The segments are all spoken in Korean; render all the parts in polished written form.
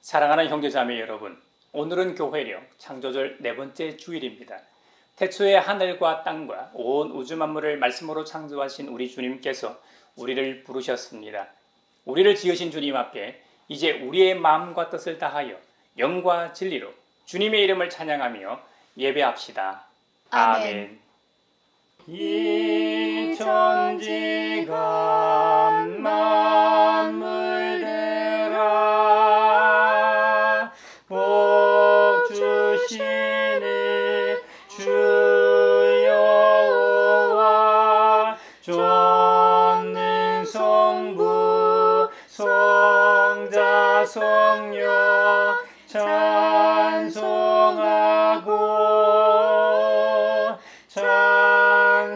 사랑하는 형제자매 여러분, 오늘은 교회력 창조절 네 번째 주일입니다. 태초에 하늘과 땅과 온 우주 만물을 말씀으로 창조하신 우리 주님께서 우리를 부르셨습니다. 우리를 지으신 주님 앞에 이제 우리의 마음과 뜻을 다하여 영과 진리로 주님의 이름을 찬양하며 예배합시다. 아멘. 이 천지가 만물들아 복 주시니 주 여호와 전능 성부 성자 성령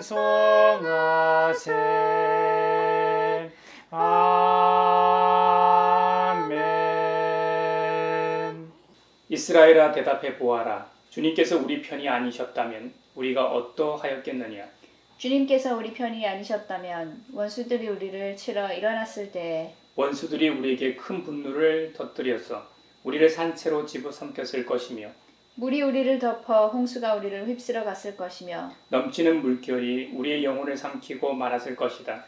찬송하세. 아멘. 이스라엘아 대답해 보아라. 주님께서 우리 편이 아니셨다면 우리가 어떠하였겠느냐. 주님께서 우리 편이 아니셨다면 원수들이 우리를 치러 일어났을 때에 원수들이 우리에게 큰 분노를 터뜨려서 우리를 산채로 집어삼켰을 것이며 물이 우리를 덮어 홍수가 우리를 휩쓸어 갔을 것이며 넘치는 물결이 우리의 영혼을 삼키고 말았을 것이다.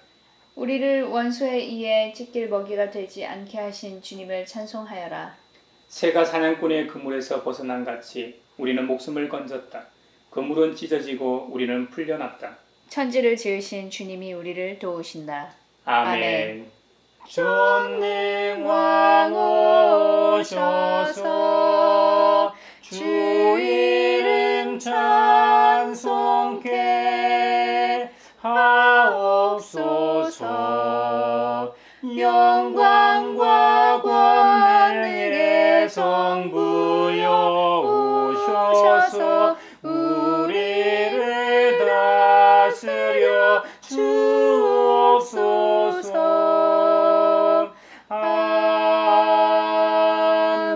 우리를 원수에 의해 찢길 먹이가 되지 않게 하신 주님을 찬송하여라. 새가 사냥꾼의 그물에서 벗어난 같이 우리는 목숨을 건졌다. 그물은 찢어지고 우리는 풀려났다. 천지를 지으신 주님이 우리를 도우신다. 아멘. 전능왕 오셔서 주 이름 찬송케 하옵소서. 영광과 권능의 성부여 오셔서 우리를 다스려 주옵소서.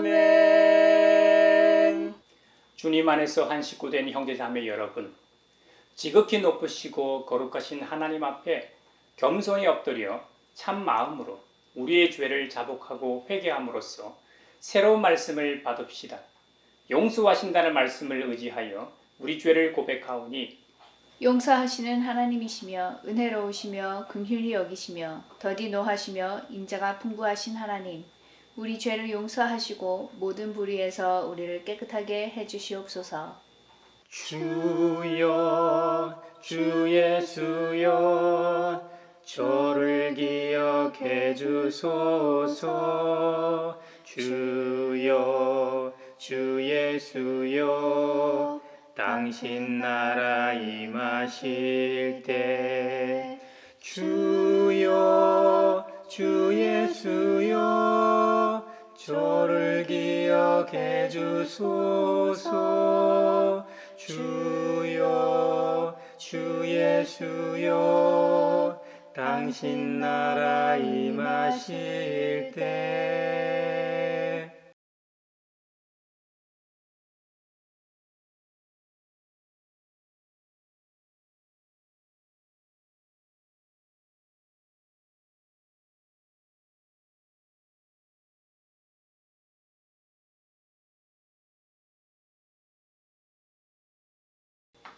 아멘. 주님 안에서 한 식구된 형제자매 여러분, 지극히 높으시고 거룩하신 하나님 앞에 겸손히 엎드려 참 마음으로 우리의 죄를 자복하고 회개함으로써 새로운 말씀을 받읍시다. 용서하신다는 말씀을 의지하여 우리 죄를 고백하오니 용서하시는 하나님이시며 은혜로우시며 긍휼히 여기시며 더디 노하시며 인자가 풍부하신 하나님, 우리 죄를 용서하시고 모든 불의에서 우리를 깨끗하게 해주시옵소서. 주여 주 예수여 저를 기억해 주소서. 주여 주 예수여 당신 나라 임하실 때 주여 주 예수여 저를 기억해 주소서. 주여 주 예수여 당신 나라 임하실 때.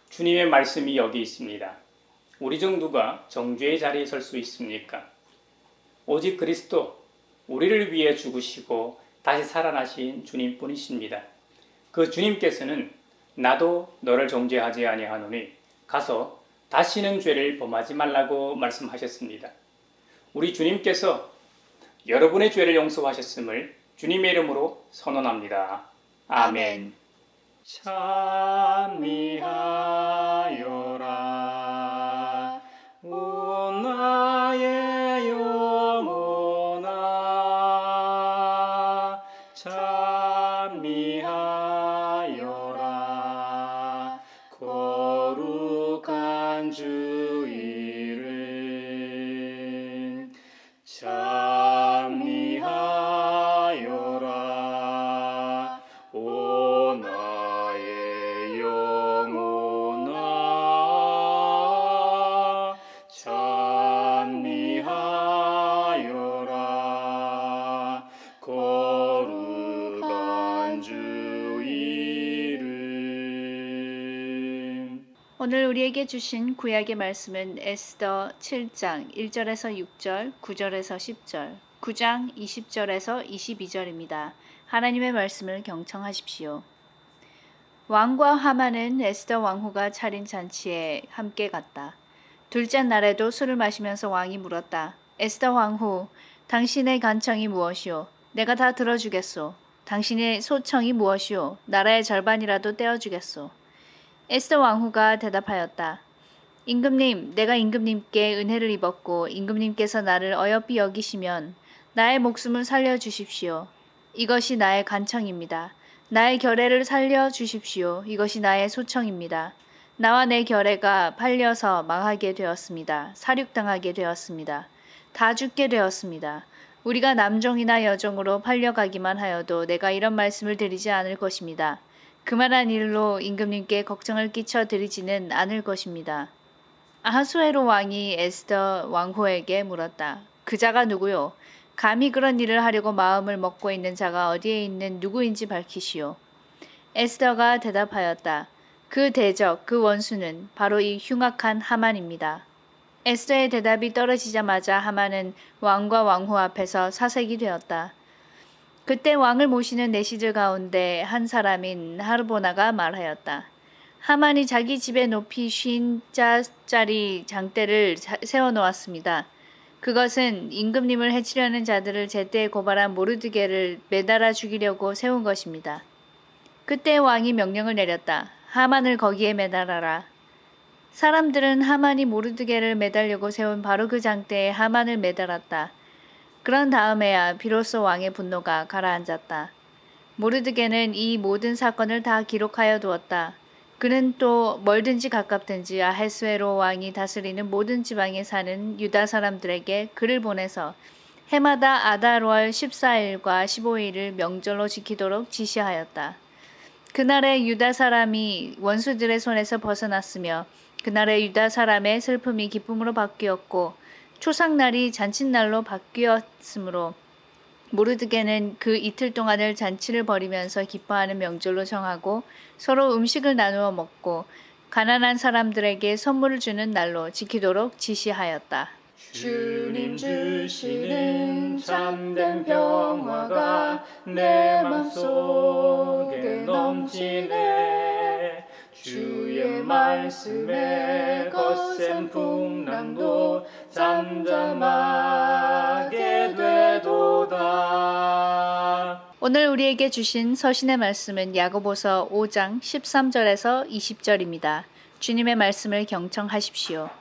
주님의 말씀이 여기 있습니다. 우리 중 누가 정죄의 자리에 설 수 있습니까? 오직 그리스도, 우리를 위해 죽으시고 다시 살아나신 주님뿐이십니다. 그 주님께서는 나도 너를 정죄하지 아니하노니 가서 다시는 죄를 범하지 말라고 말씀하셨습니다. 우리 주님께서 여러분의 죄를 용서하셨음을 주님의 이름으로 선언합니다. 아멘. 찬미하여라 오 나의 영혼아 찬미하여라 거룩한 주 이름 찬미하여라 오 나의 영혼아 찬미하여라 거룩한 오늘 우리에게 주신 구약의 말씀은 에스더 7장 1절에서 6절, 9절에서 10절, 9장 20절에서 22절입니다. 하나님의 말씀을 경청하십시오. 왕과 하만은 에스더 왕후가 차린 잔치에 함께 갔다. 둘째 날에도 술을 마시면서 왕이 물었다. 에스더 왕후, 당신의 간청이 무엇이오? 내가 다 들어주겠소. 당신의 소청이 무엇이오? 나라의 절반이라도 떼어주겠소. 에스더 왕후가 대답하였다. 임금님, 내가 임금님께 은혜를 입었고 임금님께서 나를 어여삐 여기시면 나의 목숨을 살려주십시오. 이것이 나의 간청입니다. 나의 결례를 살려주십시오. 이것이 나의 소청입니다. 나와 내 결례가 팔려서 망하게 되었습니다. 살육당하게 되었습니다. 다 죽게 되었습니다. 우리가 남종이나 여종으로 팔려가기만 하여도 내가 이런 말씀을 드리지 않을 것입니다. 그만한 일로 임금님께 걱정을 끼쳐 드리지는 않을 것입니다. 아하수에로 왕이 에스더 왕후에게 물었다. 그 자가 누구요? 감히 그런 일을 하려고 마음을 먹고 있는 자가 어디에 있는 누구인지 밝히시오. 에스더가 대답하였다. 그 대적, 그 원수는 바로 이 흉악한 하만입니다. 에스더의 대답이 떨어지자마자 하만은 왕과 왕후 앞에서 사색이 되었다. 그때 왕을 모시는 내시들 가운데 한 사람인 하르보나가 말하였다. 하만이 자기 집에 높이 50자짜리 장대를 세워놓았습니다. 그것은 임금님을 해치려는 자들을 제때 고발한 모르드게를 매달아 죽이려고 세운 것입니다. 그때 왕이 명령을 내렸다. 하만을 거기에 매달아라. 사람들은 하만이 모르드게를 매달려고 세운 바로 그 장대에 하만을 매달았다. 그런 다음에야 비로소 왕의 분노가 가라앉았다. 모르드게는 이 모든 사건을 다 기록하여 두었다. 그는 또 멀든지 가깝든지 아하수에로 왕이 다스리는 모든 지방에 사는 유다 사람들에게 글을 보내서 해마다 아달월 14일과 15일을 명절로 지키도록 지시하였다. 그날에 유다 사람이 원수들의 손에서 벗어났으며 그날에 유다 사람의 슬픔이 기쁨으로 바뀌었고 초상날이 잔칫날로 바뀌었으므로 모르드게는 그 이틀 동안을 잔치를 벌이면서 기뻐하는 명절로 정하고 서로 음식을 나누어 먹고 가난한 사람들에게 선물을 주는 날로 지키도록 지시하였다. 주님 주시는 참된 평화가 내 맘속에 넘치네. 주의 말씀에 거센 풍랑도 잠잠하게 되도다. 오늘 우리에게 주신 서신의 말씀은 야고보서 5장 13절에서 20절입니다. 주님의 말씀을 경청하십시오.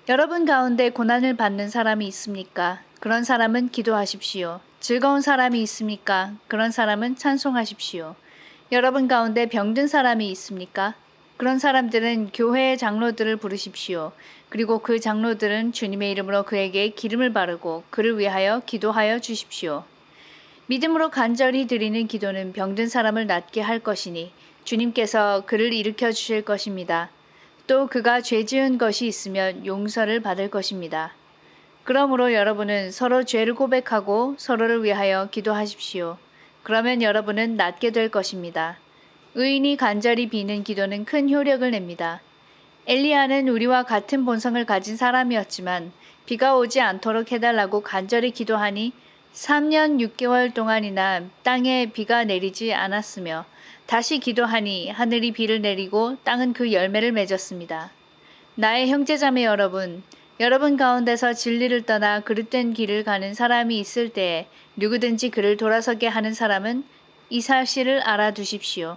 여러분 가운데 고난을 받는 사람이 있습니까? 그런 사람은 기도하십시오. 즐거운 사람이 있습니까? 그런 사람은 찬송하십시오. 여러분 가운데 병든 사람이 있습니까? 그런 사람들은 교회의 장로들을 부르십시오. 그리고 그 장로들은 주님의 이름으로 그에게 기름을 바르고 그를 위하여 기도하여 주십시오. 믿음으로 간절히 드리는 기도는 병든 사람을 낫게 할 것이니 주님께서 그를 일으켜 주실 것입니다. 또 그가 죄 지은 것이 있으면 용서를 받을 것입니다. 그러므로 여러분은 서로 죄를 고백하고 서로를 위하여 기도하십시오. 그러면 여러분은 낫게 될 것입니다. 의인이 간절히 비는 기도는 큰 효력을 냅니다. 엘리야는 우리와 같은 본성을 가진 사람이었지만 비가 오지 않도록 해달라고 간절히 기도하니 3년 6개월 동안이나 땅에 비가 내리지 않았으며 다시 기도하니 하늘이 비를 내리고 땅은 그 열매를 맺었습니다. 나의 형제자매 여러분, 여러분 가운데서 진리를 떠나 그릇된 길을 가는 사람이 있을 때에 누구든지 그를 돌아서게 하는 사람은 이 사실을 알아두십시오.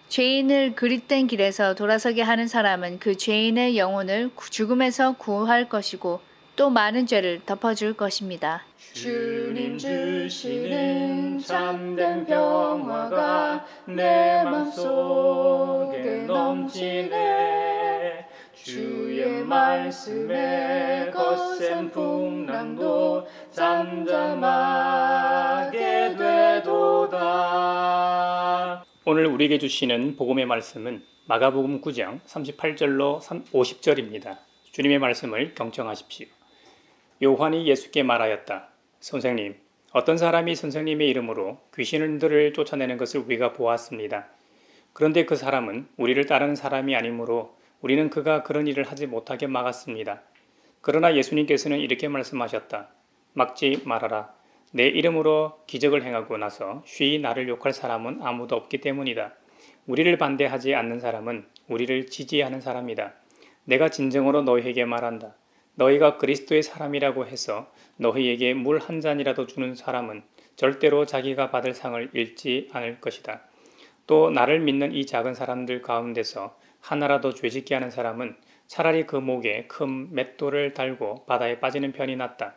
죄인을 그릇된 길에서 돌아서게 하는 사람은 그 죄인의 영혼을 죽음에서 구할 것이고 또 많은 죄를 덮어줄 것입니다. 주님 주시는 참된 평화가 내 맘속에 넘치네. 주의 말씀에 거센 풍랑도 잠잠하게 되도다. 오늘 우리에게 주시는 복음의 말씀은 마가복음 9장 38절로 50절입니다. 주님의 말씀을 경청하십시오. 요한이 예수께 말하였다. 선생님, 어떤 사람이 선생님의 이름으로 귀신들을 쫓아내는 것을 우리가 보았습니다. 그런데 그 사람은 우리를 따르는 사람이 아니므로 우리는 그가 그런 일을 하지 못하게 막았습니다. 그러나 예수님께서는 이렇게 말씀하셨다. 막지 말아라. 내 이름으로 기적을 행하고 나서 쉬이 나를 욕할 사람은 아무도 없기 때문이다. 우리를 반대하지 않는 사람은 우리를 지지하는 사람이다. 내가 진정으로 너희에게 말한다. 너희가 그리스도의 사람이라고 해서 너희에게 물 한 잔이라도 주는 사람은 절대로 자기가 받을 상을 잃지 않을 것이다. 또 나를 믿는 이 작은 사람들 가운데서 하나라도 죄짓게 하는 사람은 차라리 그 목에 큰 맷돌을 달고 바다에 빠지는 편이 낫다.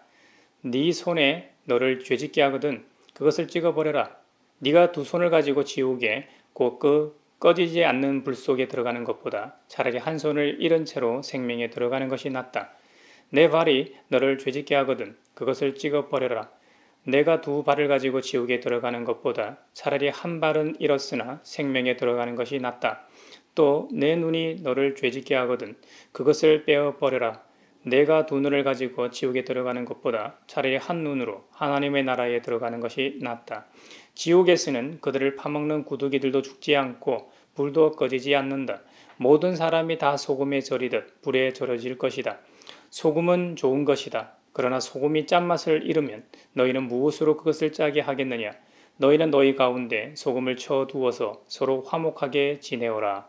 네 손에 너를 죄짓게 하거든 그것을 찍어버려라. 네가 두 손을 가지고 지옥에 곧 그 꺼지지 않는 불 속에 들어가는 것보다 차라리 한 손을 잃은 채로 생명에 들어가는 것이 낫다. 내 발이 너를 죄짓게 하거든 그것을 찍어버려라. 내가 두 발을 가지고 지옥에 들어가는 것보다 차라리 한 발은 잃었으나 생명에 들어가는 것이 낫다. 또 내 눈이 너를 죄짓게 하거든 그것을 빼어버려라. 내가 두 눈을 가지고 지옥에 들어가는 것보다 차라리 한 눈으로 하나님의 나라에 들어가는 것이 낫다. 지옥에서는 그들을 파먹는 구더기들도 죽지 않고 불도 꺼지지 않는다. 모든 사람이 다 소금에 절이듯 불에 절여질 것이다. 소금은 좋은 것이다. 그러나 소금이 짠맛을 잃으면 너희는 무엇으로 그것을 짜게 하겠느냐? 너희는 너희 가운데 소금을 쳐두어서 서로 화목하게 지내오라.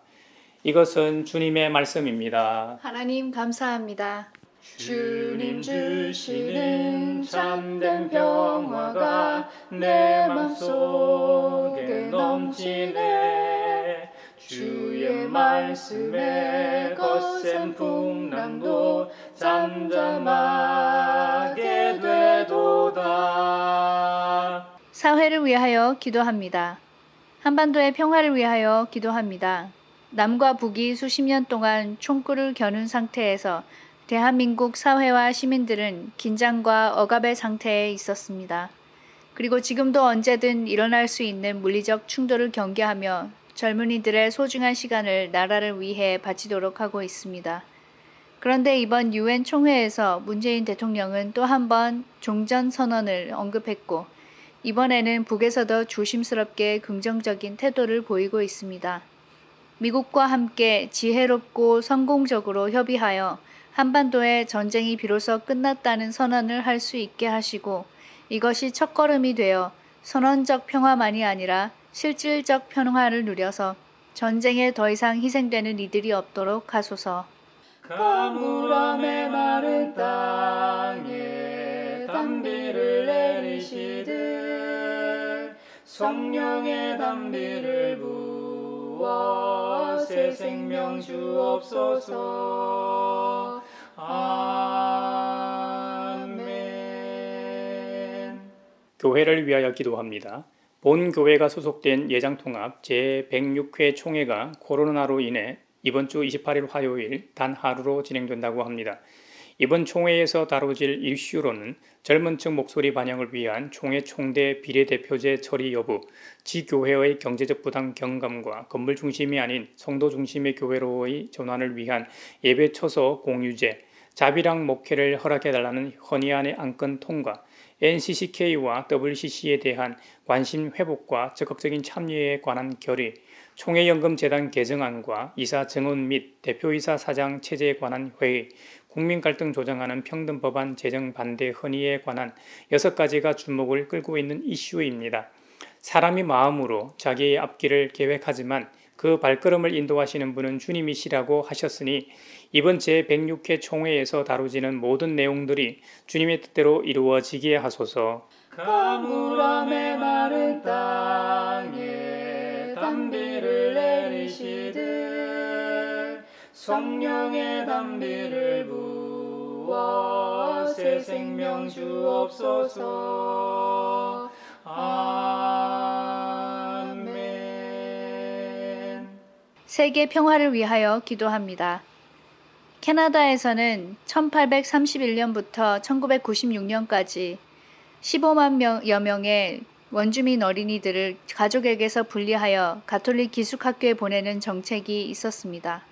이것은 주님의 말씀입니다. 하나님 감사합니다. 주님 주시는 참된 평화가 내 맘속에 넘치네. 주의 말씀에 거센 풍랑도 잠잠하게 되도다. 사회를 위하여 기도합니다. 한반도의 평화를 위하여 기도합니다. 남과 북이 수십 년 동안 총구를 겨눈 상태에서 대한민국 사회와 시민들은 긴장과 억압의 상태에 있었습니다. 그리고 지금도 언제든 일어날 수 있는 물리적 충돌을 경계하며 젊은이들의 소중한 시간을 나라를 위해 바치도록 하고 있습니다. 그런데 이번 유엔 총회에서 문재인 대통령은 또 한 번 종전선언을 언급했고 이번에는 북에서도 조심스럽게 긍정적인 태도를 보이고 있습니다. 미국과 함께 지혜롭고 성공적으로 협의하여 한반도의 전쟁이 비로소 끝났다는 선언을 할 수 있게 하시고 이것이 첫걸음이 되어 선언적 평화만이 아니라 실질적 평화를 누려서 전쟁에 더 이상 희생되는 이들이 없도록 하소서. 가물함에 마른 땅에 단비를 내리시듯 성령의 단비를 부어 새 생명 주옵소서. 아멘. 교회를 위하여 기도합니다. 본 교회가 소속된 예장통합 제106회 총회가 코로나로 인해 이번 주 28일 화요일 단 하루로 진행된다고 합니다. 이번 총회에서 다뤄질 이슈로는 젊은 층 목소리 반영을 위한 총회 총대 비례대표제 처리 여부, 지교회의 경제적 부담 경감과 건물 중심이 아닌 성도 중심의 교회로의 전환을 위한 예배 처소 공유제, 자비랑 목회를 허락해달라는 헌의안의 안건 통과, NCCK와 WCC에 대한 관심 회복과 적극적인 참여에 관한 결의, 총회연금재단 개정안과 이사 증언 및 대표이사 사장 체제에 관한 회의, 국민 갈등 조장하는 평등법안 제정 반대 헌의에 관한 6가지가 주목을 끌고 있는 이슈입니다. 사람이 마음으로 자기의 앞길을 계획하지만 그 발걸음을 인도하시는 분은 주님이시라고 하셨으니 이번 제106회 총회에서 다루지는 모든 내용들이 주님의 뜻대로 이루어지게 하소서. 가물함에 마른 땅에 단비를 내리시듯 성령의 단비를 부어 새 생명 주옵소서. 아멘. 세계 평화를 위하여 기도합니다. 캐나다에서는 1831년부터 1996년까지 15만여 명의 원주민 어린이들을 가족에게서 분리하여 가톨릭 기숙학교에 보내는 정책이 있었습니다.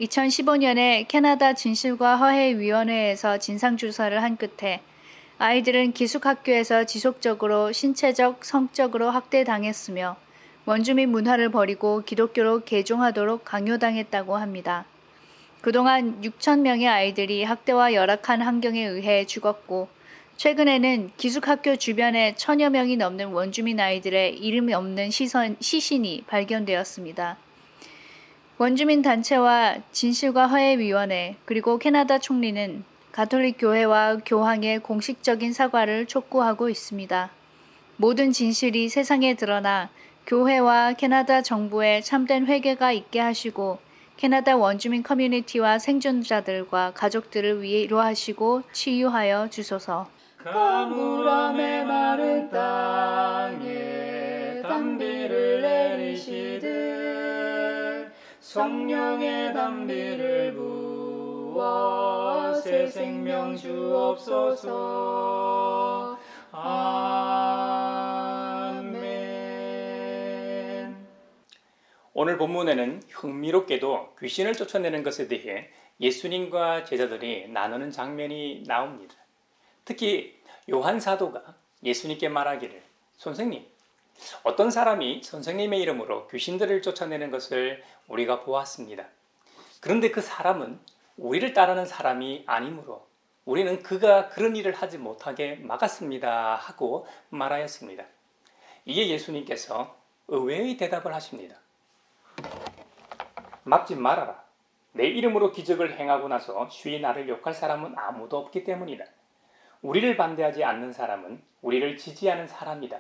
2015년에 캐나다 진실과 화해위원회에서 진상조사를 한 끝에 아이들은 기숙학교에서 지속적으로 신체적, 성적으로 학대당했으며 원주민 문화를 버리고 기독교로 개종하도록 강요당했다고 합니다. 그동안 6천 명의 아이들이 학대와 열악한 환경에 의해 죽었고 최근에는 기숙학교 주변에 1,000여 명이 넘는 원주민 아이들의 이름이 없는 시신이 발견되었습니다. 원주민 단체와 진실과 화해위원회 그리고 캐나다 총리는 가톨릭 교회와 교황의 공식적인 사과를 촉구하고 있습니다. 모든 진실이 세상에 드러나 교회와 캐나다 정부의 참된 회개가 있게 하시고 캐나다 원주민 커뮤니티와 생존자들과 가족들을 위로하시고 치유하여 주소서. 가물함의 마른 땅에 단비를 내리시듯 성령의 단비를 부어 새 생명 주옵소서. 아멘. 오늘 본문에는 흥미롭게도 귀신을 쫓아내는 것에 대해 예수님과 제자들이 나누는 장면이 나옵니다. 특히 요한 사도가 예수님께 말하기를, 선생님, 어떤 사람이 선생님의 이름으로 귀신들을 쫓아내는 것을 우리가 보았습니다. 그런데 그 사람은 우리를 따르는 사람이 아니므로 우리는 그가 그런 일을 하지 못하게 막았습니다 하고 말하였습니다. 이에 예수님께서 의외의 대답을 하십니다. 막지 말아라. 내 이름으로 기적을 행하고 나서 쉬이 나를 욕할 사람은 아무도 없기 때문이다. 우리를 반대하지 않는 사람은 우리를 지지하는 사람이다.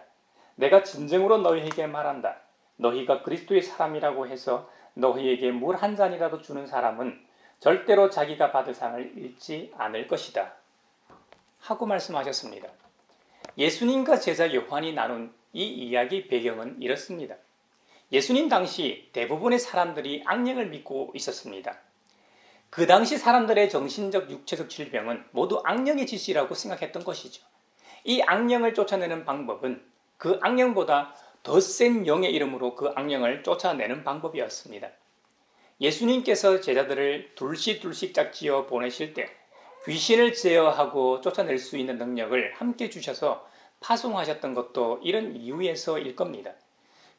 내가 진정으로 너희에게 말한다. 너희가 그리스도의 사람이라고 해서 너희에게 물 한 잔이라도 주는 사람은 절대로 자기가 받을 상을 잃지 않을 것이다. 하고 말씀하셨습니다. 예수님과 제자 요한이 나눈 이 이야기 배경은 이렇습니다. 예수님 당시 대부분의 사람들이 악령을 믿고 있었습니다. 그 당시 사람들의 정신적 육체적 질병은 모두 악령의 짓이라고 생각했던 것이죠. 이 악령을 쫓아내는 방법은 그 악령보다 더 센 영의 이름으로 그 악령을 쫓아내는 방법이었습니다. 예수님께서 제자들을 둘씩 짝지어 보내실 때 귀신을 제어하고 쫓아낼 수 있는 능력을 함께 주셔서 파송하셨던 것도 이런 이유에서일 겁니다.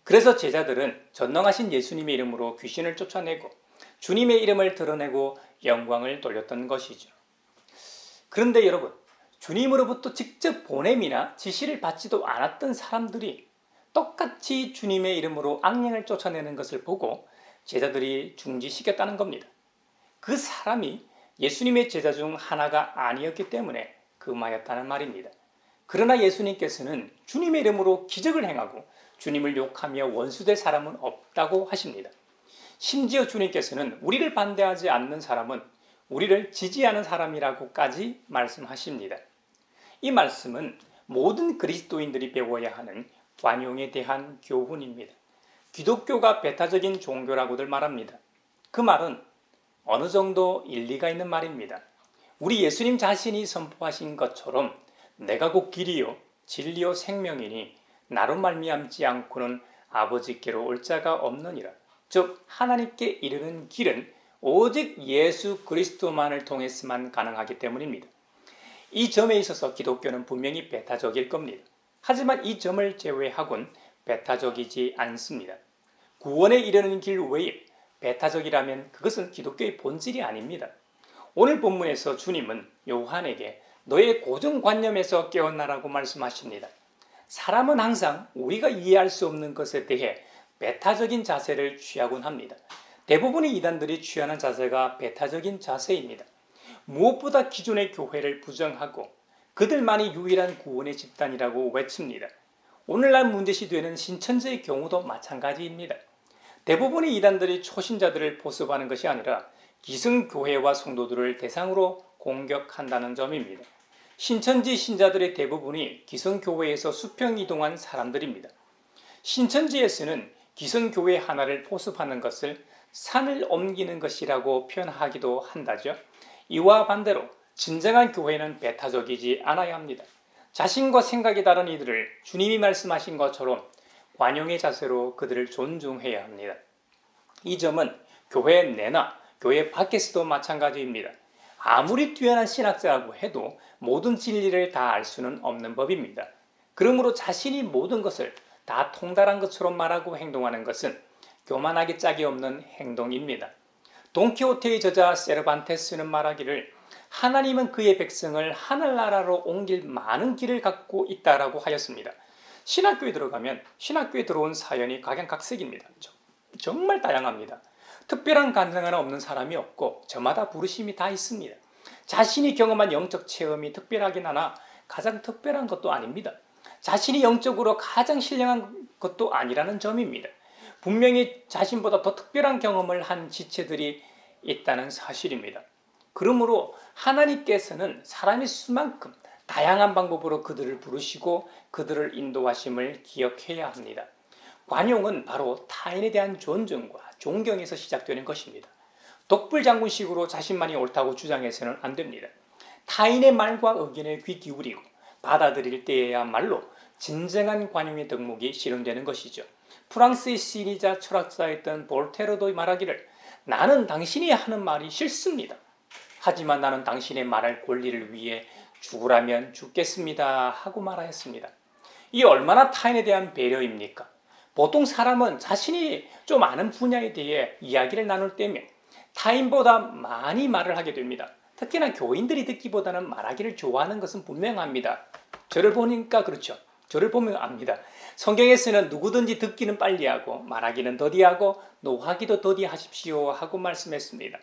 그래서 제자들은 전능하신 예수님의 이름으로 귀신을 쫓아내고 주님의 이름을 드러내고 영광을 돌렸던 것이죠. 그런데 여러분, 주님으로부터 직접 보냄이나 지시를 받지도 않았던 사람들이 똑같이 주님의 이름으로 악령을 쫓아내는 것을 보고 제자들이 중지시켰다는 겁니다. 그 사람이 예수님의 제자 중 하나가 아니었기 때문에 금하였다는 말입니다. 그러나 예수님께서는 주님의 이름으로 기적을 행하고 주님을 욕하며 원수될 사람은 없다고 하십니다. 심지어 주님께서는 우리를 반대하지 않는 사람은 우리를 지지하는 사람이라고까지 말씀하십니다. 이 말씀은 모든 그리스도인들이 배워야 하는 관용에 대한 교훈입니다. 기독교가 배타적인 종교라고들 말합니다. 그 말은 어느 정도 일리가 있는 말입니다. 우리 예수님 자신이 선포하신 것처럼 내가 곧 길이요 진리요 생명이니 나로 말미암지 않고는 아버지께로 올 자가 없느니라. 즉 하나님께 이르는 길은 오직 예수 그리스도만을 통해서만 가능하기 때문입니다. 이 점에 있어서 기독교는 분명히 배타적일 겁니다. 하지만 이 점을 제외하곤 배타적이지 않습니다. 구원에 이르는 길 외에 배타적이라면 그것은 기독교의 본질이 아닙니다. 오늘 본문에서 주님은 요한에게 너의 고정관념에서 깨어나라고 말씀하십니다. 사람은 항상 우리가 이해할 수 없는 것에 대해 배타적인 자세를 취하곤 합니다. 대부분의 이단들이 취하는 자세가 배타적인 자세입니다. 무엇보다 기존의 교회를 부정하고 그들만이 유일한 구원의 집단이라고 외칩니다. 오늘날 문제시 되는 신천지의 경우도 마찬가지입니다. 대부분의 이단들이 초신자들을 보습하는 것이 아니라 기성교회와 성도들을 대상으로 공격한다는 점입니다. 신천지 신자들의 대부분이 기성교회에서 수평이동한 사람들입니다. 신천지에서는 기성교회 하나를 포섭하는 것을 산을 옮기는 것이라고 표현하기도 한다죠. 이와 반대로 진정한 교회는 배타적이지 않아야 합니다. 자신과 생각이 다른 이들을 주님이 말씀하신 것처럼 관용의 자세로 그들을 존중해야 합니다. 이 점은 교회 내나 교회 밖에서도 마찬가지입니다. 아무리 뛰어난 신학자라고 해도 모든 진리를 다 알 수는 없는 법입니다. 그러므로 자신이 모든 것을 다 통달한 것처럼 말하고 행동하는 것은 교만하기 짝이 없는 행동입니다. 돈키호테의 저자 세르반테스는 말하기를 하나님은 그의 백성을 하늘나라로 옮길 많은 길을 갖고 있다라고 하였습니다. 신학교에 들어가면 신학교에 들어온 사연이 각양각색입니다. 정말 다양합니다. 특별한 간증 하나 없는 사람이 없고 저마다 부르심이 다 있습니다. 자신이 경험한 영적 체험이 특별하긴 하나 가장 특별한 것도 아닙니다. 자신이 영적으로 가장 신령한 것도 아니라는 점입니다. 분명히 자신보다 더 특별한 경험을 한 지체들이 있다는 사실입니다. 그러므로 하나님께서는 사람의 수만큼 다양한 방법으로 그들을 부르시고 그들을 인도하심을 기억해야 합니다. 관용은 바로 타인에 대한 존중과 존경에서 시작되는 것입니다. 독불장군식으로 자신만이 옳다고 주장해서는 안 됩니다. 타인의 말과 의견에 귀 기울이고 받아들일 때야말로 진정한 관용의 덕목이 실현되는 것이죠. 프랑스의 시리자 철학자였던 볼테르도 말하기를 나는 당신이 하는 말이 싫습니다. 하지만 나는 당신의 말할 권리를 위해 죽으라면 죽겠습니다 하고 말하였습니다. 이 얼마나 타인에 대한 배려입니까? 보통 사람은 자신이 좀 아는 분야에 대해 이야기를 나눌 때면 타인보다 많이 말을 하게 됩니다. 특히나 교인들이 듣기보다는 말하기를 좋아하는 것은 분명합니다. 저를 보니까 그렇죠. 저를 보면 압니다. 성경에서는 누구든지 듣기는 빨리 하고 말하기는 더디하고 노하기도 더디하십시오 하고 말씀했습니다.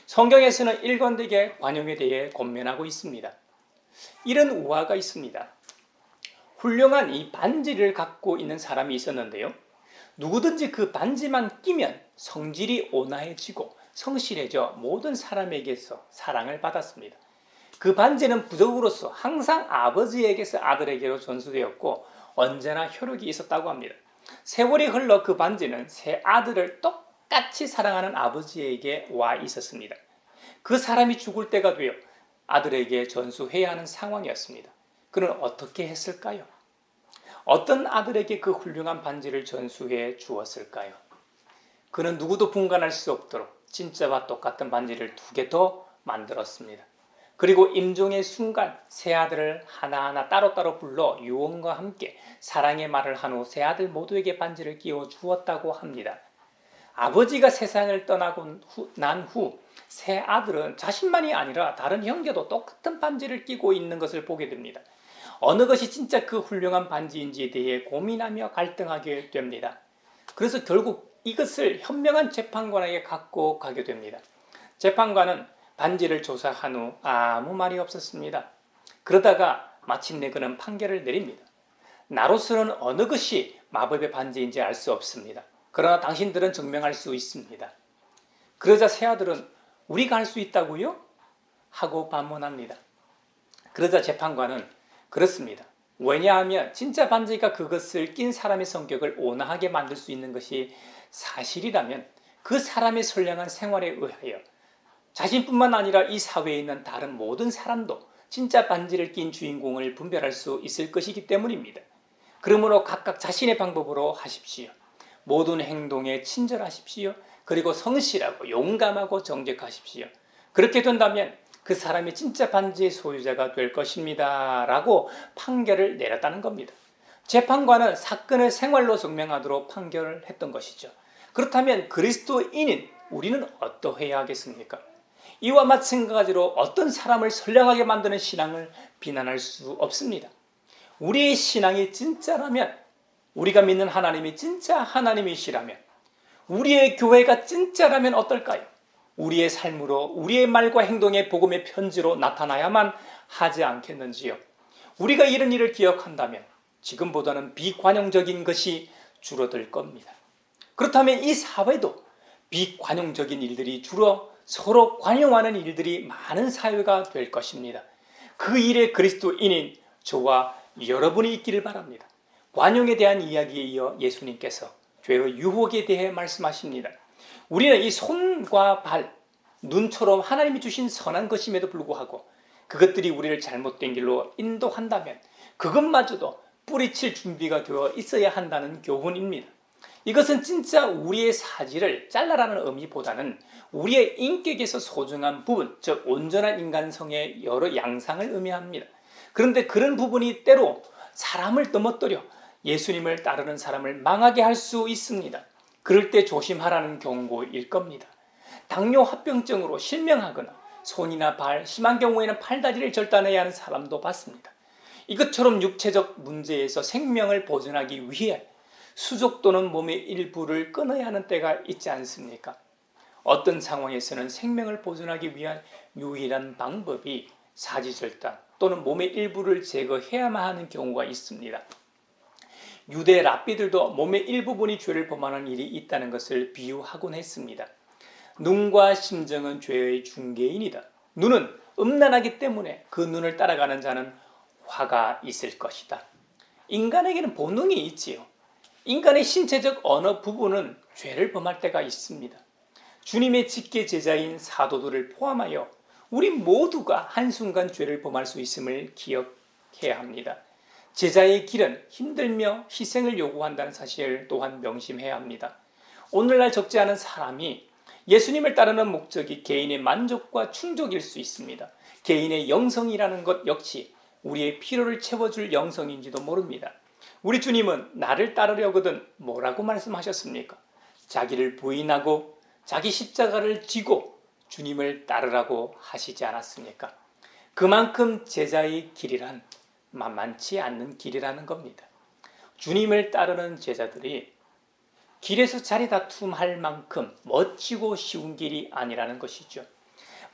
성경에서는 일관되게 관용에 대해 권면하고 있습니다. 이런 우화가 있습니다. 훌륭한 이 반지를 갖고 있는 사람이 있었는데요. 누구든지 그 반지만 끼면 성질이 온화해지고 성실해져 모든 사람에게서 사랑을 받았습니다. 그 반지는 부적으로서 항상 아버지에게서 아들에게로 전수되었고 언제나 효력이 있었다고 합니다. 세월이 흘러 그 반지는 새 아들을 똑같이 사랑하는 아버지에게 와 있었습니다. 그 사람이 죽을 때가 되어 아들에게 전수해야 하는 상황이었습니다. 그는 어떻게 했을까요? 어떤 아들에게 그 훌륭한 반지를 전수해 주었을까요? 그는 누구도 분간할 수 없도록 진짜와 똑같은 반지를 2개 더 만들었습니다. 그리고 임종의 순간 세 아들을 하나하나 따로따로 불러 유언과 함께 사랑의 말을 한 후 세 아들 모두에게 반지를 끼워 주었다고 합니다. 아버지가 세상을 떠나고 난 후 세 아들은 자신만이 아니라 다른 형제도 똑같은 반지를 끼고 있는 것을 보게 됩니다. 어느 것이 진짜 그 훌륭한 반지인지에 대해 고민하며 갈등하게 됩니다. 그래서 결국 이것을 현명한 재판관에게 갖고 가게 됩니다. 재판관은 반지를 조사한 후 아무 말이 없었습니다. 그러다가 마침내 그는 판결을 내립니다. 나로서는 어느 것이 마법의 반지인지 알 수 없습니다. 그러나 당신들은 증명할 수 있습니다. 그러자 세 아들은 우리가 할 수 있다고요? 하고 반문합니다. 그러자 재판관은 그렇습니다. 왜냐하면 진짜 반지가 그것을 낀 사람의 성격을 온화하게 만들 수 있는 것이 사실이라면 그 사람의 선량한 생활에 의하여 자신뿐만 아니라 이 사회에 있는 다른 모든 사람도 진짜 반지를 낀 주인공을 분별할 수 있을 것이기 때문입니다. 그러므로 각각 자신의 방법으로 하십시오. 모든 행동에 친절하십시오. 그리고 성실하고 용감하고 정직하십시오. 그렇게 된다면 그 사람이 진짜 반지의 소유자가 될 것입니다. 라고 판결을 내렸다는 겁니다. 재판관은 사건을 생활로 증명하도록 판결을 했던 것이죠. 그렇다면 그리스도인인 우리는 어떠해야 하겠습니까? 이와 마찬가지로 어떤 사람을 선량하게 만드는 신앙을 비난할 수 없습니다. 우리의 신앙이 진짜라면, 우리가 믿는 하나님이 진짜 하나님이시라면, 우리의 교회가 진짜라면 어떨까요? 우리의 삶으로, 우리의 말과 행동의 복음의 편지로 나타나야만 하지 않겠는지요? 우리가 이런 일을 기억한다면 지금보다는 비관용적인 것이 줄어들 겁니다. 그렇다면 이 사회도 비관용적인 일들이 줄어 서로 관용하는 일들이 많은 사회가 될 것입니다. 그 일에 그리스도인인 저와 여러분이 있기를 바랍니다. 관용에 대한 이야기에 이어 예수님께서 죄의 유혹에 대해 말씀하십니다. 우리는 이 손과 발, 눈처럼 하나님이 주신 선한 것임에도 불구하고 그것들이 우리를 잘못된 길로 인도한다면 그것마저도 뿌리칠 준비가 되어 있어야 한다는 교훈입니다. 이것은 진짜 우리의 사지를 잘라라는 의미보다는 우리의 인격에서 소중한 부분, 즉 온전한 인간성의 여러 양상을 의미합니다. 그런데 그런 부분이 때로 사람을 넘어뜨려 예수님을 따르는 사람을 망하게 할 수 있습니다. 그럴 때 조심하라는 경고일 겁니다. 당뇨 합병증으로 실명하거나 손이나 발, 심한 경우에는 팔다리를 절단해야 하는 사람도 봤습니다. 이것처럼 육체적 문제에서 생명을 보존하기 위해 수족 또는 몸의 일부를 끊어야 하는 때가 있지 않습니까? 어떤 상황에서는 생명을 보존하기 위한 유일한 방법이 사지절단 또는 몸의 일부를 제거해야만 하는 경우가 있습니다. 유대 랍비들도 몸의 일부분이 죄를 범하는 일이 있다는 것을 비유하곤 했습니다. 눈과 심정은 죄의 중개인이다. 눈은 음란하기 때문에 그 눈을 따라가는 자는 화가 있을 것이다. 인간에게는 본능이 있지요. 인간의 신체적 어느 부분은 죄를 범할 때가 있습니다. 주님의 직계 제자인 사도들을 포함하여 우리 모두가 한순간 죄를 범할 수 있음을 기억해야 합니다. 제자의 길은 힘들며 희생을 요구한다는 사실을 또한 명심해야 합니다. 오늘날 적지 않은 사람이 예수님을 따르는 목적이 개인의 만족과 충족일 수 있습니다. 개인의 영성이라는 것 역시 우리의 필요를 채워줄 영성인지도 모릅니다. 우리 주님은 나를 따르려거든 뭐라고 말씀하셨습니까? 자기를 부인하고 자기 십자가를 지고 주님을 따르라고 하시지 않았습니까? 그만큼 제자의 길이란 만만치 않는 길이라는 겁니다. 주님을 따르는 제자들이 길에서 자리 다툼할 만큼 멋지고 쉬운 길이 아니라는 것이죠.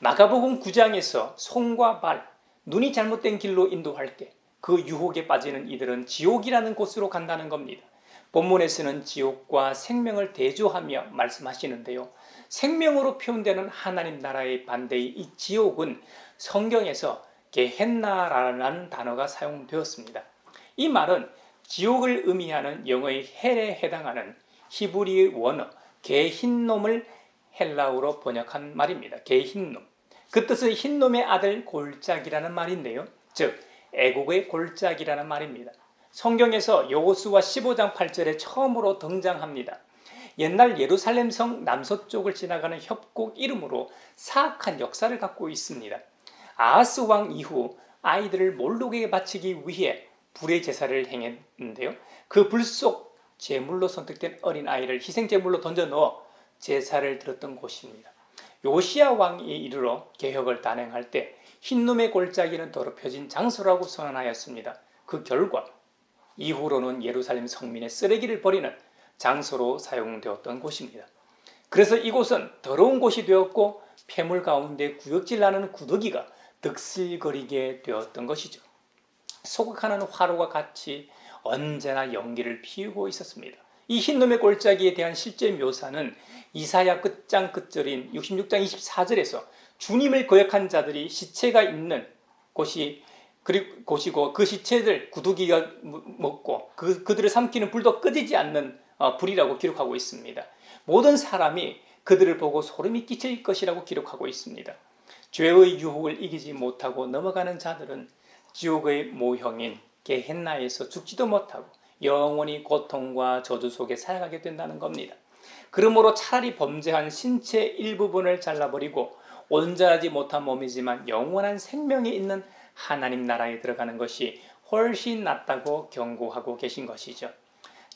마가복음 9장에서 손과 발, 눈이 잘못된 길로 인도할 때 그 유혹에 빠지는 이들은 지옥이라는 곳으로 간다는 겁니다. 본문에서는 지옥과 생명을 대조하며 말씀하시는데요. 생명으로 표현되는 하나님 나라의 반대의 이 지옥은 성경에서 게헨나라는 단어가 사용되었습니다. 이 말은 지옥을 의미하는 영어의 헬에 해당하는 히브리의 원어 게힌놈을 헬라어로 번역한 말입니다. 게힌놈. 그 뜻은 흰놈의 아들 골짜기라는 말인데요. 즉 애국의 골짜기라는 말입니다. 성경에서 여호수아 15장 8절에 처음으로 등장합니다. 옛날 예루살렘 성 남서쪽을 지나가는 협곡 이름으로 사악한 역사를 갖고 있습니다. 아하스 왕 이후 아이들을 몰록에게 바치기 위해 불의 제사를 행했는데요. 그 불 속 제물로 선택된 어린아이를 희생제물로 던져 넣어 제사를 드렸던 곳입니다. 요시야 왕이 이르러 개혁을 단행할 때 흰놈의 골짜기는 더럽혀진 장소라고 선언하였습니다. 그 결과 이후로는 예루살렘 성민의 쓰레기를 버리는 장소로 사용되었던 곳입니다. 그래서 이곳은 더러운 곳이 되었고 폐물 가운데 구역질나는 구더기가 득실거리게 되었던 것이죠. 소각하는 화로가 같이 언제나 연기를 피우고 있었습니다. 이 흰놈의 골짜기에 대한 실제 묘사는 이사야 끝장 끝절인 66장 24절에서 주님을 거역한 자들이 시체가 있는 곳이고 그 시체들 구더기가 먹고 그들을 삼키는 불도 꺼지지 않는 불이라고 기록하고 있습니다. 모든 사람이 그들을 보고 소름이 끼칠 것이라고 기록하고 있습니다. 죄의 유혹을 이기지 못하고 넘어가는 자들은 지옥의 모형인 게헨나에서 죽지도 못하고 영원히 고통과 저주 속에 살아가게 된다는 겁니다. 그러므로 차라리 범죄한 신체 일부분을 잘라버리고 온전하지 못한 몸이지만 영원한 생명이 있는 하나님 나라에 들어가는 것이 훨씬 낫다고 경고하고 계신 것이죠.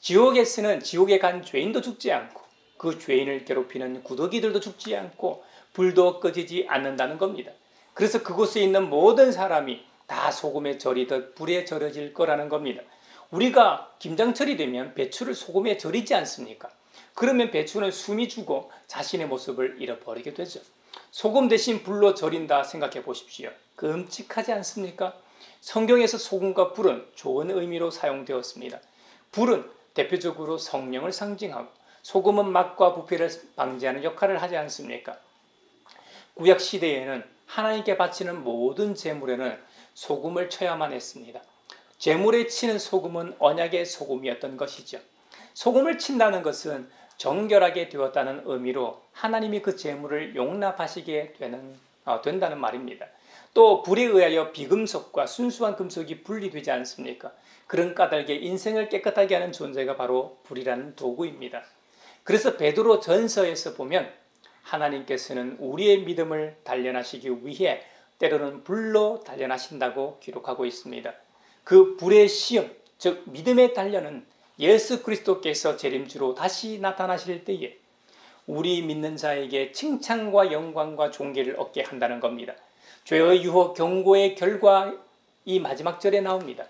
지옥에서는 지옥에 간 죄인도 죽지 않고 그 죄인을 괴롭히는 구더기들도 죽지 않고 불도 꺼지지 않는다는 겁니다. 그래서 그곳에 있는 모든 사람이 다 소금에 절이듯 불에 절여질 거라는 겁니다. 우리가 김장철이 되면 배추를 소금에 절이지 않습니까? 그러면 배추는 숨이 죽어 자신의 모습을 잃어버리게 되죠. 소금 대신 불로 절인다 생각해 보십시오. 끔찍하지 않습니까? 성경에서 소금과 불은 좋은 의미로 사용되었습니다. 불은 대표적으로 성령을 상징하고 소금은 맛과 부패를 방지하는 역할을 하지 않습니까? 구약 시대에는 하나님께 바치는 모든 제물에는 소금을 쳐야만 했습니다. 제물에 치는 소금은 언약의 소금이었던 것이죠. 소금을 친다는 것은 정결하게 되었다는 의미로 하나님이 그 제물을 용납하시게 된다는 말입니다. 또 불에 의하여 비금속과 순수한 금속이 분리되지 않습니까? 그런 까닭에 인생을 깨끗하게 하는 존재가 바로 불이라는 도구입니다. 그래서 베드로 전서에서 보면 하나님께서는 우리의 믿음을 단련하시기 위해 때로는 불로 단련하신다고 기록하고 있습니다. 그 불의 시험, 즉 믿음의 단련은 예수 그리스도께서 재림주로 다시 나타나실 때에 우리 믿는 자에게 칭찬과 영광과 존귀를 얻게 한다는 겁니다. 죄의 유혹 경고의 결과 이 마지막 절에 나옵니다.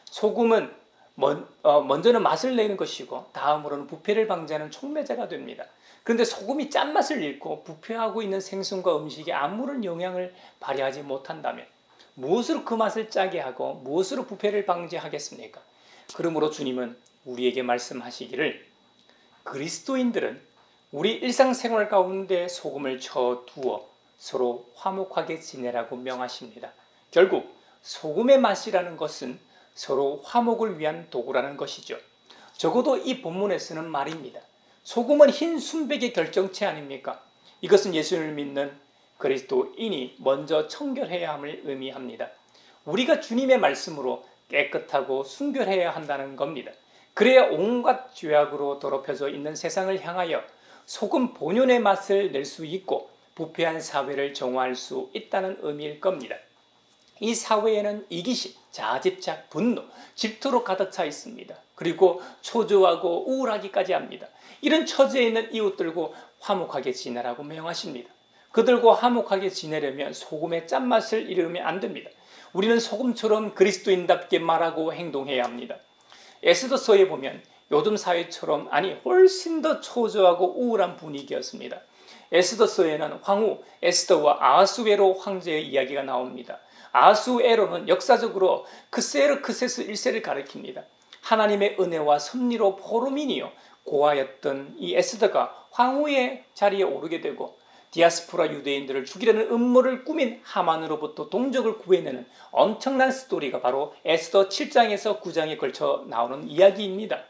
소금은 먼저는 맛을 내는 것이고 다음으로는 부패를 방지하는 촉매제가 됩니다. 그런데 소금이 짠맛을 잃고 부패하고 있는 생선과 음식에 아무런 영향을 발휘하지 못한다면 무엇으로 그 맛을 짜게 하고 무엇으로 부패를 방지하겠습니까? 그러므로 주님은 우리에게 말씀하시기를 그리스도인들은 우리 일상생활 가운데 소금을 쳐두어 서로 화목하게 지내라고 명하십니다. 결국 소금의 맛이라는 것은 서로 화목을 위한 도구라는 것이죠. 적어도 이 본문에서는 말입니다. 소금은 흰 순백의 결정체 아닙니까? 이것은 예수를 믿는 그리스도인이 먼저 청결해야 함을 의미합니다. 우리가 주님의 말씀으로 깨끗하고 순결해야 한다는 겁니다. 그래야 온갖 죄악으로 더럽혀져 있는 세상을 향하여 소금 본연의 맛을 낼 수 있고 부패한 사회를 정화할 수 있다는 의미일 겁니다. 이 사회에는 이기심, 자집착, 분노, 질투로 가득 차 있습니다. 그리고 초조하고 우울하기까지 합니다. 이런 처지에 있는 이웃들과 화목하게 지내라고 명하십니다. 그들과 화목하게 지내려면 소금의 짠맛을 잃으면 안 됩니다. 우리는 소금처럼 그리스도인답게 말하고 행동해야 합니다. 에스더서에 보면 요즘 사회처럼 훨씬 더 초조하고 우울한 분위기였습니다. 에스더서에는 황후 에스더와 아하수에로 황제의 이야기가 나옵니다. 아하수에로는 역사적으로 크세르크세스 1세를 가리킵니다. 하나님의 은혜와 섭리로 포로민이요 고아였던 이 에스더가 황후의 자리에 오르게 되고 디아스포라 유대인들을 죽이려는 음모를 꾸민 하만으로부터 동족을 구해내는 엄청난 스토리가 바로 에스더 7장에서 9장에 걸쳐 나오는 이야기입니다.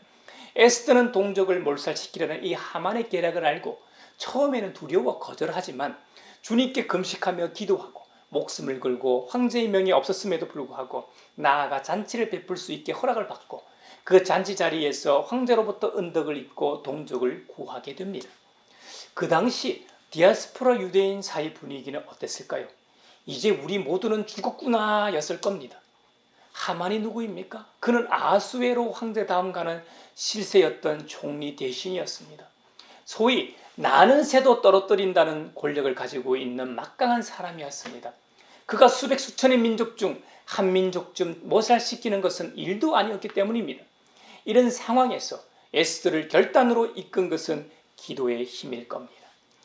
에스더는 동족을 몰살시키려는 이 하만의 계략을 알고 처음에는 두려워 거절하지만 주님께 금식하며 기도하고 목숨을 걸고 황제의 명이 없었음에도 불구하고 나아가 잔치를 베풀 수 있게 허락을 받고 그 잔치 자리에서 황제로부터 은덕을 입고 동족을 구하게 됩니다. 그 당시 디아스포라 유대인 사이 분위기는 어땠을까요? 이제 우리 모두는 죽었구나 였을 겁니다. 하만이 누구입니까? 그는 아하수에로 황제 다음 가는 실세였던 총리 대신이었습니다. 소위 나는 새도 떨어뜨린다는 권력을 가지고 있는 막강한 사람이었습니다. 그가 수백 수천의 민족 중 한 민족 좀 모살시키는 것은 일도 아니었기 때문입니다. 이런 상황에서 에스더를 결단으로 이끈 것은 기도의 힘일 겁니다.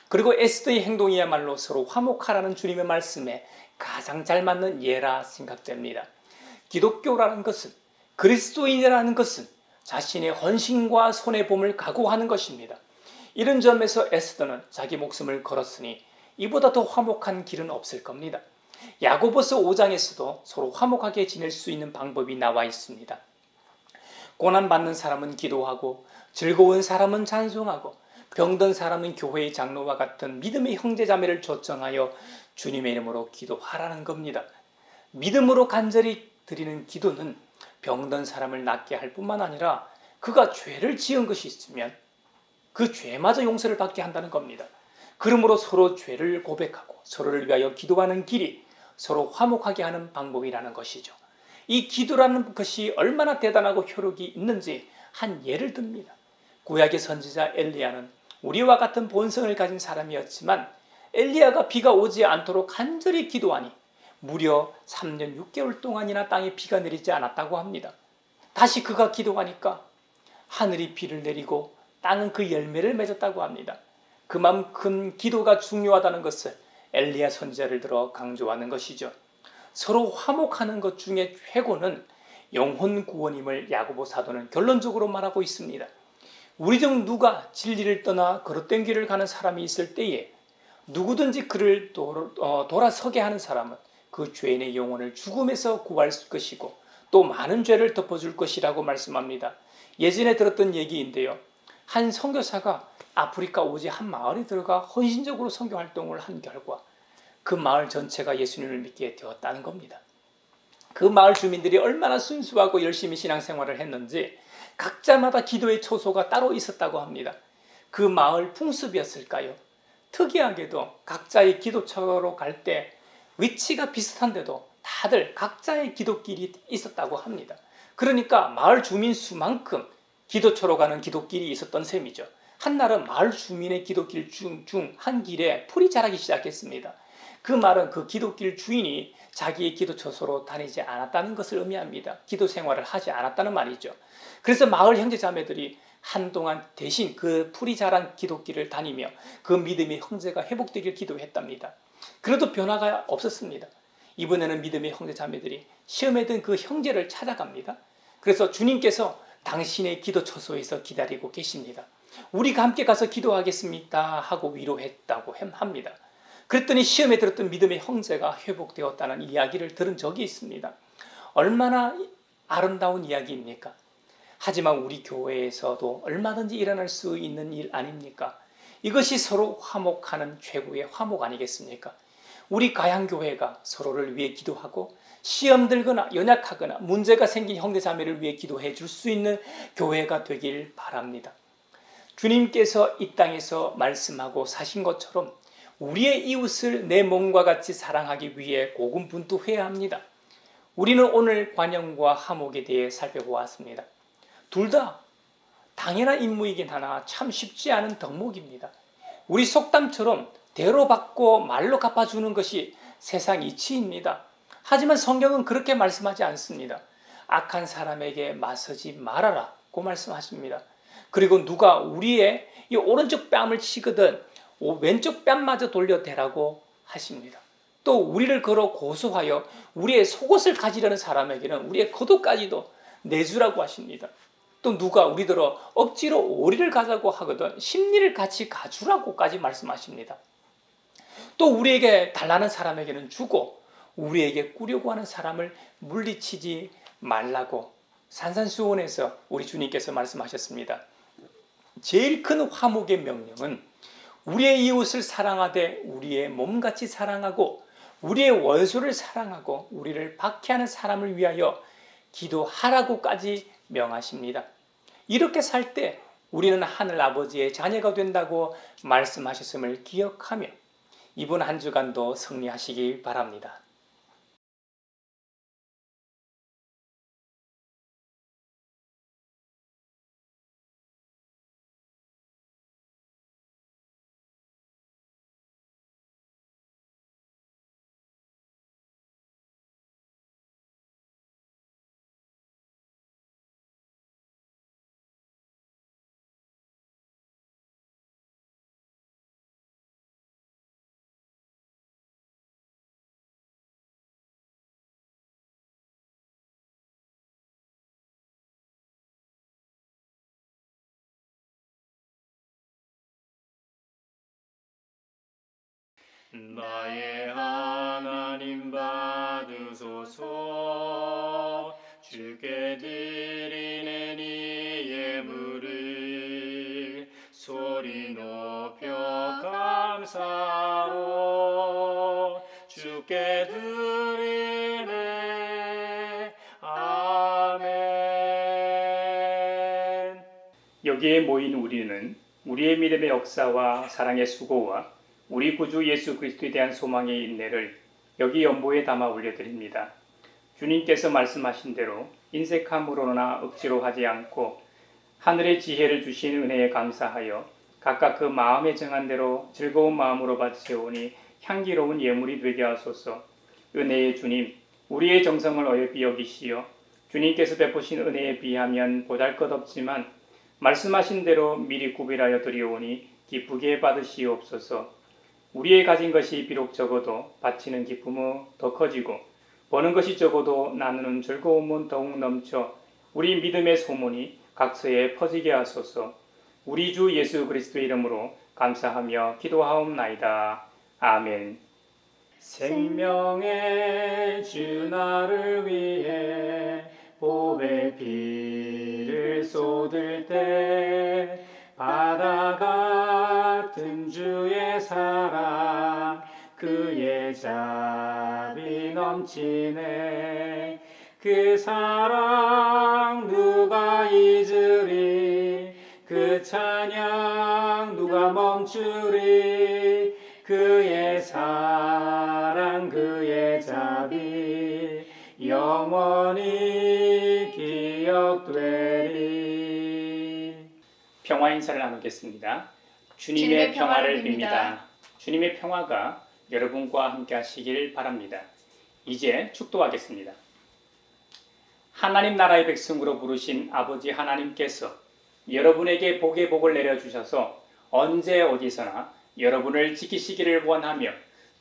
그리고 에스더의 행동이야말로 서로 화목하라는 주님의 말씀에 가장 잘 맞는 예라 생각됩니다. 기독교라는 것은 그리스도인이라는 것은 자신의 헌신과 손해봄을 각오하는 것입니다. 이런 점에서 에스더는 자기 목숨을 걸었으니 이보다 더 화목한 길은 없을 겁니다. 야고보서 5장에서도 서로 화목하게 지낼 수 있는 방법이 나와 있습니다. 고난받는 사람은 기도하고 즐거운 사람은 찬송하고 병든 사람은 교회의 장로와 같은 믿음의 형제자매를 초청하여 주님의 이름으로 기도하라는 겁니다. 믿음으로 간절히 드리는 기도는 병든 사람을 낫게 할 뿐만 아니라 그가 죄를 지은 것이 있으면 그 죄마저 용서를 받게 한다는 겁니다. 그러므로 서로 죄를 고백하고 서로를 위하여 기도하는 길이 서로 화목하게 하는 방법이라는 것이죠. 이 기도라는 것이 얼마나 대단하고 효력이 있는지 한 예를 듭니다. 구약의 선지자 엘리야는 우리와 같은 본성을 가진 사람이었지만 엘리야가 비가 오지 않도록 간절히 기도하니 무려 3년 6개월 동안이나 땅에 비가 내리지 않았다고 합니다. 다시 그가 기도하니까 하늘이 비를 내리고 땅은 그 열매를 맺었다고 합니다. 그만큼 기도가 중요하다는 것을 엘리야 선지자를 들어 강조하는 것이죠. 서로 화목하는 것 중에 최고는 영혼 구원임을 야고보 사도는 결론적으로 말하고 있습니다. 우리 중 누가 진리를 떠나 거룩된 길을 가는 사람이 있을 때에 누구든지 그를 돌아서게 하는 사람은 그 죄인의 영혼을 죽음에서 구할 것이고 또 많은 죄를 덮어줄 것이라고 말씀합니다. 예전에 들었던 얘기인데요. 한 선교사가 아프리카 오지 한 마을에 들어가 헌신적으로 선교 활동을 한 결과 그 마을 전체가 예수님을 믿게 되었다는 겁니다. 그 마을 주민들이 얼마나 순수하고 열심히 신앙생활을 했는지 각자마다 기도의 초소가 따로 있었다고 합니다. 그 마을 풍습이었을까요? 특이하게도 각자의 기도처로 갈 때 위치가 비슷한데도 다들 각자의 기도길이 있었다고 합니다. 그러니까 마을 주민 수만큼 기도처로 가는 기도길이 있었던 셈이죠. 한날은 마을 주민의 기도길 중 한 길에 풀이 자라기 시작했습니다. 그 말은 그 기도길 주인이 자기의 기도처소로 다니지 않았다는 것을 의미합니다. 기도 생활을 하지 않았다는 말이죠. 그래서 마을 형제자매들이 한동안 대신 그 풀이 자란 기도길을 다니며 그 믿음의 형제가 회복되길 기도했답니다. 그래도 변화가 없었습니다. 이번에는 믿음의 형제자매들이 시험에 든 그 형제를 찾아갑니다. 그래서 주님께서 당신의 기도처소에서 기다리고 계십니다. 우리가 함께 가서 기도하겠습니다 하고 위로했다고 합니다. 그랬더니 시험에 들었던 믿음의 형제가 회복되었다는 이야기를 들은 적이 있습니다. 얼마나 아름다운 이야기입니까? 하지만 우리 교회에서도 얼마든지 일어날 수 있는 일 아닙니까? 이것이 서로 화목하는 최고의 화목 아니겠습니까? 우리 가양교회가 서로를 위해 기도하고 시험 들거나 연약하거나 문제가 생긴 형제자매를 위해 기도해 줄 수 있는 교회가 되길 바랍니다. 주님께서 이 땅에서 말씀하고 사신 것처럼 우리의 이웃을 내 몸과 같이 사랑하기 위해 고군분투해야 합니다. 우리는 오늘 관용과 화목에 대해 살펴보았습니다. 둘 다 당연한 임무이긴 하나 참 쉽지 않은 덕목입니다. 우리 속담처럼 대로 받고 말로 갚아주는 것이 세상 이치입니다. 하지만 성경은 그렇게 말씀하지 않습니다. 악한 사람에게 맞서지 말아라고 말씀하십니다. 그리고 누가 우리의 이 오른쪽 뺨을 치거든 왼쪽 뺨마저 돌려대라고 하십니다. 또 우리를 걸어 고소하여 우리의 속옷을 가지려는 사람에게는 우리의 겉옷까지도 내주라고 하십니다. 또 누가 우리들어 억지로 오리를 가자고 하거든 심리를 같이 가주라고까지 말씀하십니다. 또 우리에게 달라는 사람에게는 주고 우리에게 꾸려고 하는 사람을 물리치지 말라고 산산수원에서 우리 주님께서 말씀하셨습니다. 제일 큰 화목의 명령은 우리의 이웃을 사랑하되 우리의 몸같이 사랑하고 우리의 원수를 사랑하고 우리를 박해하는 사람을 위하여 기도하라고까지 명하십니다. 이렇게 살 때 우리는 하늘 아버지의 자녀가 된다고 말씀하셨음을 기억하며 이번 한 주간도 승리하시기 바랍니다. 나의 하나님 받으소서. 주께 드리는 이 예물을 소리 높여 감사로 주께 드리네. 아멘. 여기에 모인 우리는 우리의 믿음의 역사와 사랑의 수고와 우리 구주 예수 그리스도에 대한 소망의 인내를 여기 연보에 담아 올려드립니다. 주님께서 말씀하신 대로 인색함으로나 억지로 하지 않고 하늘의 지혜를 주신 은혜에 감사하여 각각 그 마음에 정한 대로 즐거운 마음으로 바치오니 향기로운 예물이 되게 하소서. 은혜의 주님, 우리의 정성을 어여삐 여기시어 주님께서 베푸신 은혜에 비하면 보잘것없지만 말씀하신 대로 미리 구별하여 드리오니 기쁘게 받으시옵소서. 우리의 가진 것이 비록 적어도 바치는 기쁨은 더 커지고 버는 것이 적어도 나누는 즐거움은 더욱 넘쳐 우리 믿음의 소문이 각처에 퍼지게 하소서. 우리 주 예수 그리스도의 이름으로 감사하며 기도하옵나이다. 아멘. 생명의 주 나를 위해 보배 피를 쏟을 때 바다 같은 주의 사랑 그의 자비 넘치네. 그 사랑 누가 잊으리. 그 찬양 누가 멈추리. 그의 사랑 그의 자비 영원히 기 기억되리. 평화 인사를 나누겠습니다. 주님의 주님의 평화를 평화를 빕니다. 주님의 평화가 여러분과 함께 하시길 바랍니다. 이제 축도하겠습니다. 하나님 나라의 백성으로 부르신 아버지 하나님께서 여러분에게 복의 복을 내려주셔서 언제 어디서나 여러분을 지키시기를 원하며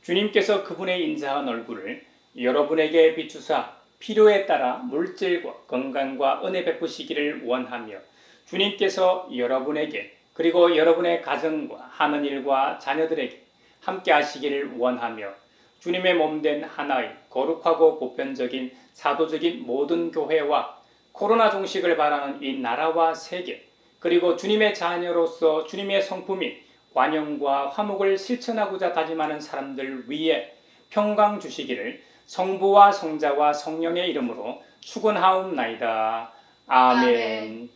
주님께서 그분의 인자한 얼굴을 여러분에게 비추사 필요에 따라 물질과 건강과 은혜 베푸시기를 원하며 주님께서 여러분에게 그리고 여러분의 가정과 하는 일과 자녀들에게 함께 하시기를 원하며 주님의 몸된 하나의 거룩하고 보편적인 사도적인 모든 교회와 코로나 종식을 바라는 이 나라와 세계 그리고 주님의 자녀로서 주님의 성품인 관용과 화목을 실천하고자 다짐하는 사람들 위에 평강 주시기를 성부와 성자와 성령의 이름으로 축원하옵나이다. 아멘.